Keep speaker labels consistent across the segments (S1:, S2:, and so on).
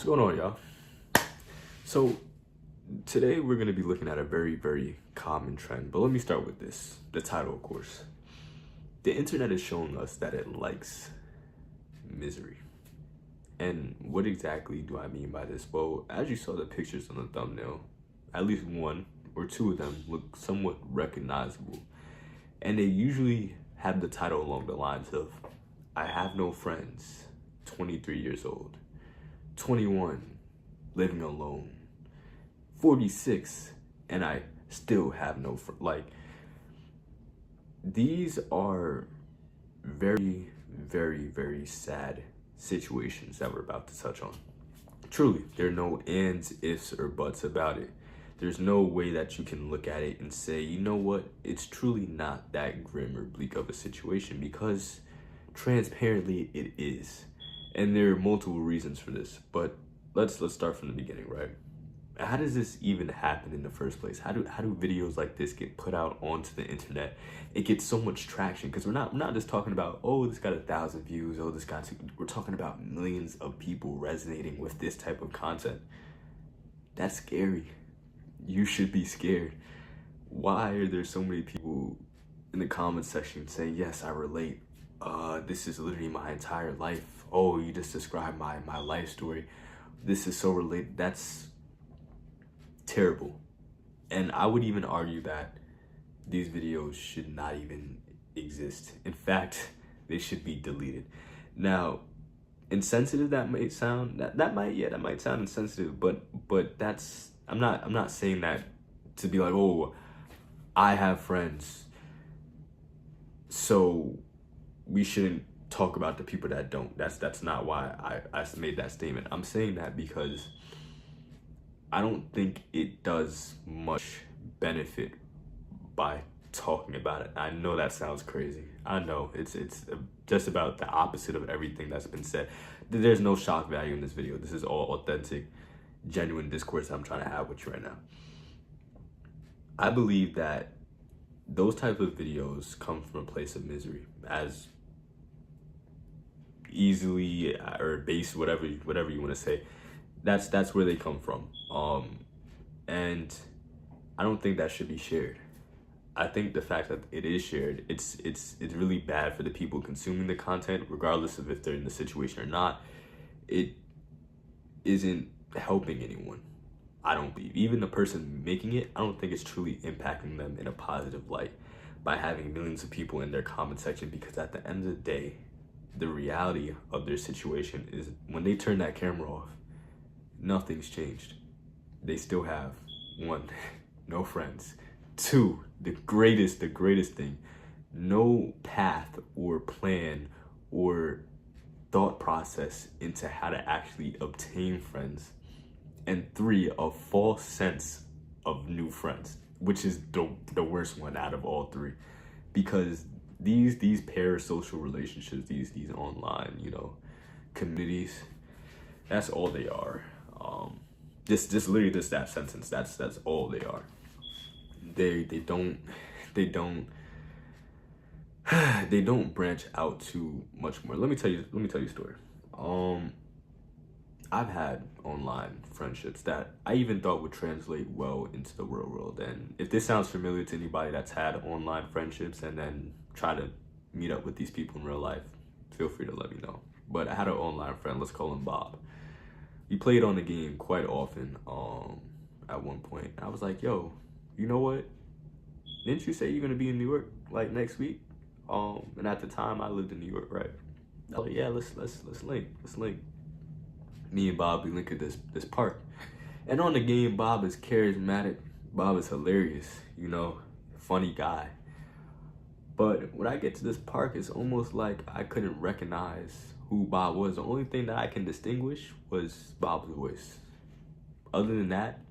S1: What's going on, y'all? So today we're going to be looking at a very, very common trend, but let me start with this. The title, of course. The internet is showing us that it likes misery. And what exactly do I mean by this? Well, as you saw the pictures on the thumbnail, at least one or two of them look somewhat recognizable. And they usually have the title along the lines of, I have no friends, 23 years old, 21, living alone, 46, and I still have no friends. Like, these are very, very, very sad situations that we're about to touch on. Truly, there are no ands, ifs, or buts about it. There's no way that you can look at it and say, you know what, it's truly not that grim or bleak of a situation, because transparently it is. And there are multiple reasons for this, but let's start from the beginning, right? How does this even happen in the first place? How do videos like this get put out onto the internet? It gets so much traction because we're not just talking about, oh, this got 1,000 views, oh, this got, we're talking about millions of people resonating with this type of content. That's scary. You should be scared. Why are there so many people in the comment section saying, yes, I relate. This is literally my entire life. Oh, you just described my life story. This is so related. That's terrible. And I would even argue that these videos should not even exist. In fact, they should be deleted. Now, insensitive that might sound, that might sound insensitive, but that's, I'm not saying that to be like, oh, I have friends, so we shouldn't talk about the people that don't. That's not why I made that statement. I'm saying that because I don't think it does much benefit by talking about it. I know that sounds crazy. I know it's just about the opposite of everything that's been said. There's no shock value in this video. This is all authentic, genuine discourse I'm trying to have with you right now. I believe that those type of videos come from a place of misery, as easily or base, whatever you want to say. That's where they come from. And I don't think that should be shared. I think the fact that it is shared, it's really bad for the people consuming the content, regardless of if they're in the situation or not. It isn't helping anyone. I don't believe. Even the person making it, I don't think it's truly impacting them in a positive light by having millions of people in their comment section, because at the end of the day, the reality of their situation is when they turn that camera off, nothing's changed. They still have, one, no friends. Two, the greatest thing, no path or plan or thought process into how to actually obtain friends. And three, a false sense of new friends, which is the worst one out of all three, because these parasocial relationships, these online, communities, that's all they are. Just literally just that sentence. That's all they are. They don't branch out too much more. Let me tell you a story. I've had online friendships that I even thought would translate well into the real world. And if this sounds familiar to anybody that's had online friendships and then try to meet up with these people in real life, feel free to let me know. But I had an online friend, let's call him Bob. We played on the game quite often at one point. I was like, yo, you know what? Didn't you say you're gonna be in New York like next week? And at the time I lived in New York, right? I was like, yeah, let's link. Me and Bob, we link at this park. And on the game, Bob is charismatic. Bob is hilarious, funny guy. But when I get to this park, it's almost like I couldn't recognize who Bob was. The only thing that I can distinguish was Bob's voice. Other than that,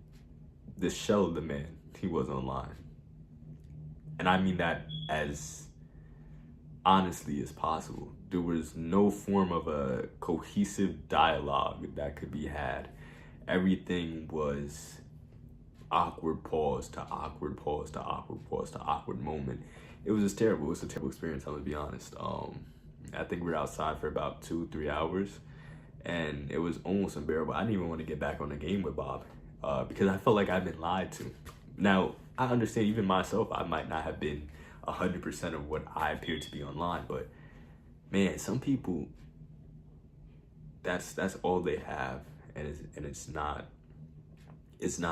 S1: the shell of the man he was online. And I mean that as honestly as possible. There was no form of a cohesive dialogue that could be had. Everything was awkward pause to awkward pause to awkward pause to awkward moment. It was just terrible. It was a terrible experience, I'm gonna be honest. I think we were outside for about 2-3 hours, and it was almost unbearable. I didn't even want to get back on the game with Bob because I felt like I've been lied to. Now, I understand even myself, I might not have been 100% of what I appear to be online, but man, some people, that's all they have, and it's not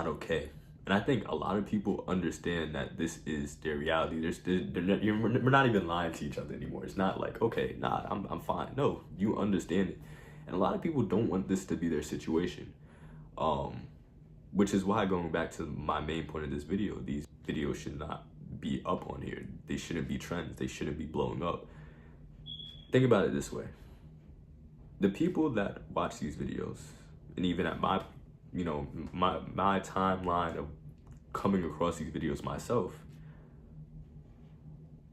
S1: okay. And I think a lot of people understand that this is their reality. We're not even lying to each other anymore. It's not like, okay, nah, I'm fine. No, you understand it. And a lot of people don't want this to be their situation. Which is why, going back to my main point of this video, these videos should not be up on here. They shouldn't be trends. They shouldn't be blowing up. Think about it this way. The people that watch these videos, and even at my timeline of coming across these videos myself,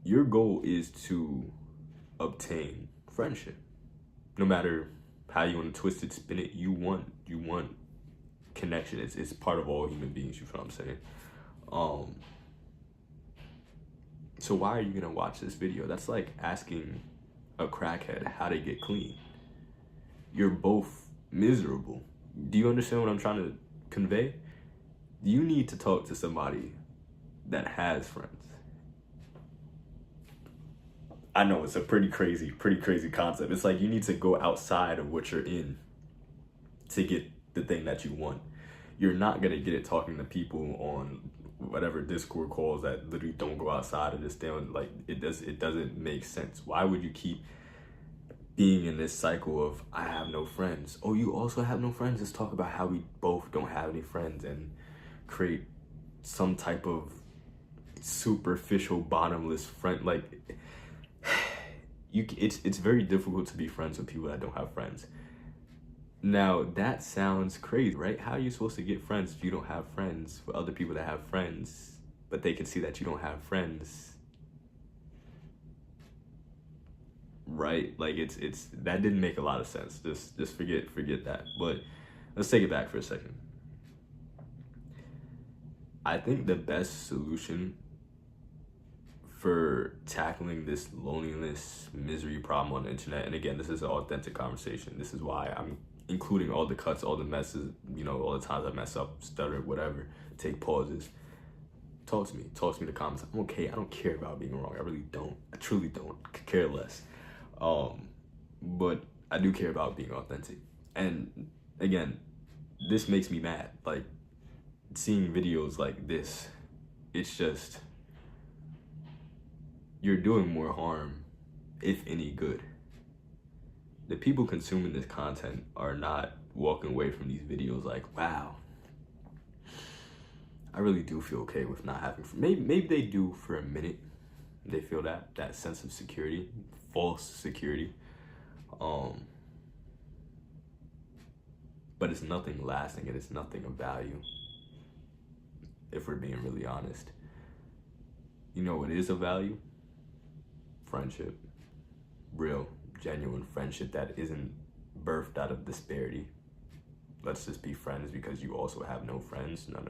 S1: your goal is to obtain friendship. No matter how you want to twist it, spin it, you want connection. It's part of all human beings, you feel what I'm saying? So why are you gonna watch this video? That's like asking a crackhead how to get clean. You're both miserable. Do you understand what I'm trying to convey? You need to talk to somebody that has friends. I know it's a pretty crazy concept. It's like you need to go outside of what you're in to get the thing that you want. You're not gonna get it talking to people on whatever Discord calls that literally don't go outside of this thing. Like it doesn't make sense. Why would you keep being in this cycle of I have no friends? Oh, you also have no friends? Let's talk about how we both don't have any friends and create some type of superficial, bottomless friend. Like it's very difficult to be friends with people that don't have friends. Now that sounds crazy, right? How are you supposed to get friends if you don't have friends with other people that have friends, but they can see that you don't have friends? Right? Like it's that didn't make a lot of sense. Just forget that. But let's take it back for a second. I think the best solution for tackling this loneliness, misery problem on the internet, and again, this is an authentic conversation. This is why I'm including all the cuts, all the messes, all the times I mess up, stutter, whatever, take pauses. Talk to me in the comments. I'm okay. I don't care about being wrong. I really don't. I truly don't. Could care less. But I do care about being authentic. And again, this makes me mad. Like seeing videos like this, it's just, you're doing more harm, if any good. The people consuming this content are not walking away from these videos like, wow, I really do feel okay with not having friends. Maybe they do for a minute. They feel that sense of security, false security. But it's nothing lasting and it's nothing of value, if we're being really honest. You know what is of value? Friendship. Real, genuine friendship that isn't birthed out of disparity. Let's just be friends because you also have no friends. No.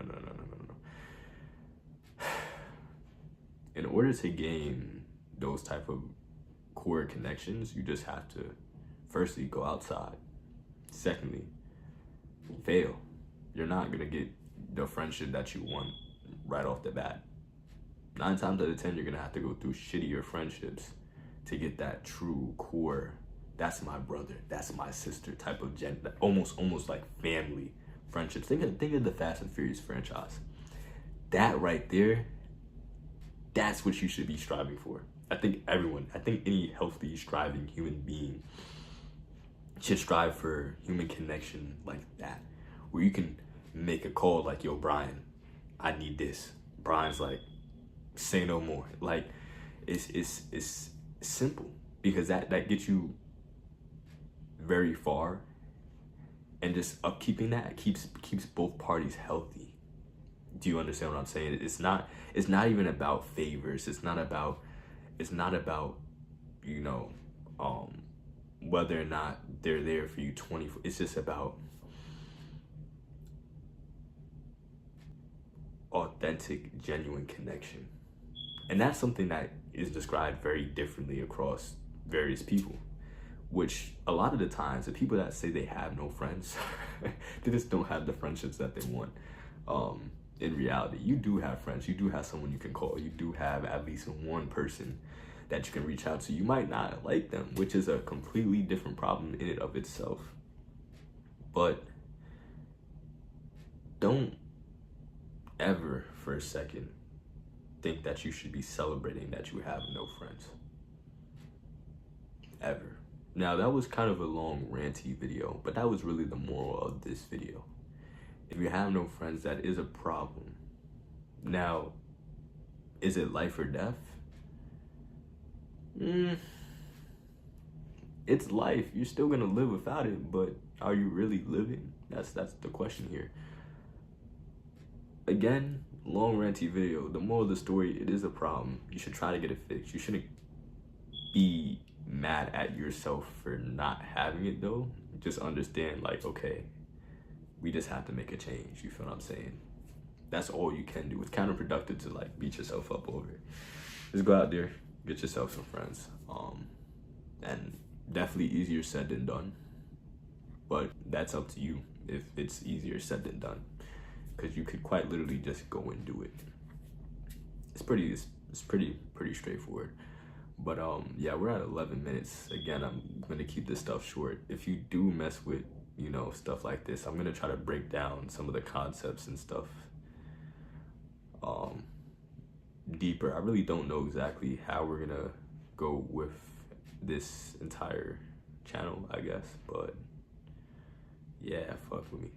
S1: In order to gain those type of core connections, you just have to, firstly, go outside. Secondly, fail. You're not gonna get the friendship that you want right off the bat. 9 times out of 10, you're gonna have to go through shittier friendships to get that true core, that's my brother, that's my sister type of almost like family friendships. Think of the Fast and Furious franchise. That right there, that's what you should be striving for. I think any healthy, striving human being should strive for human connection like that, where you can make a call like, yo, Brian, I need this. Brian's like, say no more. Like, it's simple, because that gets you very far, and just upkeeping that keeps both parties healthy. Do you understand what I'm saying? It's not even about favors. It's not about whether or not they're there for you 24. It's just about authentic, genuine connection. And that's something that is described very differently across various people. which a lot of the times the people that say they have no friends, they just don't have the friendships that they want. In reality, you do have friends, you do have someone you can call, you do have at least one person that you can reach out to. You might not like them, which is a completely different problem in and of itself. But don't ever for a second think that you should be celebrating that you have no friends. Ever. Now, that was kind of a long ranty video, but that was really the moral of this video. If you have no friends, that is a problem. Now, is it life or death? It's life. You're still gonna live without it, but are you really living? That's the question here. Again, long ranty video. The moral of the story, it is a problem. You should try to get it fixed. You shouldn't be mad at yourself for not having it though. Just understand, like, okay, we just have to make a change. You feel what I'm saying? That's all you can do. It's counterproductive to like beat yourself up over it. Just go out there, get yourself some friends. And definitely easier said than done. But that's up to you if it's easier said than done. Because you could quite literally just go and do it. It's pretty straightforward. But yeah, we're at 11 minutes. Again, I'm gonna keep this stuff short. If you do mess with, you know, stuff like this, I'm gonna try to break down some of the concepts and stuff deeper. I really don't know exactly how we're gonna go with this entire channel, I guess, but yeah, fuck with me.